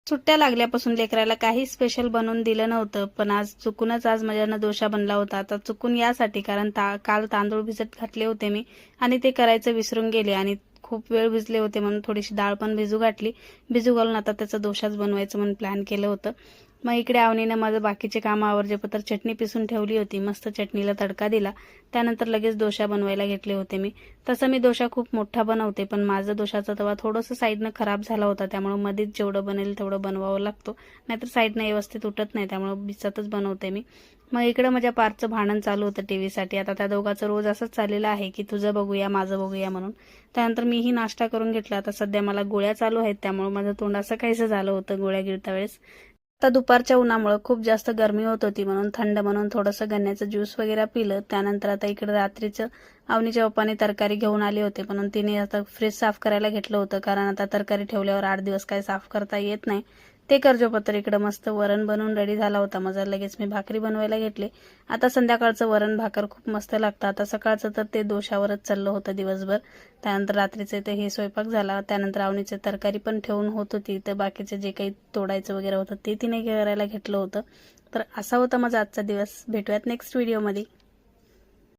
सुट्ट्या लागल्यापासून लेकराला काही स्पेशल बनवून दिलं नव्हतं, पण आज माझ्यानं डोसा बनला होता. आता चुकून यासाठी कारण काल तांदूळ भिजत घातले होते मी आणि ते करायचं विसरून गेले आणि खूप वेळ भिजले होते म्हणून थोडीशी डाळ पण भिजू घातली. भिजू घालून आता त्याचा डोसाच बनवायचं म्हणून प्लॅन केलं होतं. मग इकडे आवनीनं माझं बाकीचे कामं आवरजे पत्र चटणी पिसून ठेवली होती. मस्त चटणीला तडका दिला. त्यानंतर लगेच डोसा बनवायला घेतले होते मी. तसं मी डोसा खूप मोठा बनवते, पण माझा डोसाचा तवा थोडंसं साईडनं खराब झाला होता, त्यामुळे मध्येच जेवढं बनेल तेवढं बनवावं लागतो, नाहीतर साईडनं व्यवस्थित उठत नाही, त्यामुळे बिचातच बनवते मी. मग इकडे माझ्या पार्कचं भांडण चालू होतं टीव्हीसाठी. आता त्या दोघांचं रोज असंच चाललेलं आहे की तुझं बघूया माझं बघूया म्हणून. त्यानंतर मीही नाश्ता करून घेतला. आता सध्या मला गोळ्या चालू आहेत, त्यामुळे माझं तोंड असं काहीसं झालं होतं गोळ्या गिळता वेळेस. आता दुपारच्या उन्हामुळे खूप जास्त गरमी होत होती म्हणून थंड म्हणून थोडंसं गन्न्याचं ज्यूस वगैरे पिलं. त्यानंतर आता इकडे रात्रीचं आवनीच्या पप्पाने तरकारी घेऊन आले होते, म्हणून तिने आता फ्रीज साफ करायला घेतलं होतं, कारण आता तरकारी ठेवल्यावर 8 दिवस काही साफ करता येत नाही. ते करजोपत्र इकडं मस्त वरण बनवून रेडी झाला होता माझा. लगेच मी भाकरी बनवायला घेतले. आता संध्याकाळचं वरण भाकर खूप मस्त लागतं. आता सकाळचं तर ते डोशावरच चाललं होतं दिवसभर. त्यानंतर रात्रीचे ते हे स्वयंपाक झाला. त्यानंतर आवनीचे तरकारी पण ठेवून होत होती, तर बाकीचे जे काही तोडायचं वगैरे होतं ते तिने करायला घेतलं होतं. तर असा होता माझा आजचा दिवस. भेटूयात नेक्स्ट व्हिडिओमध्ये.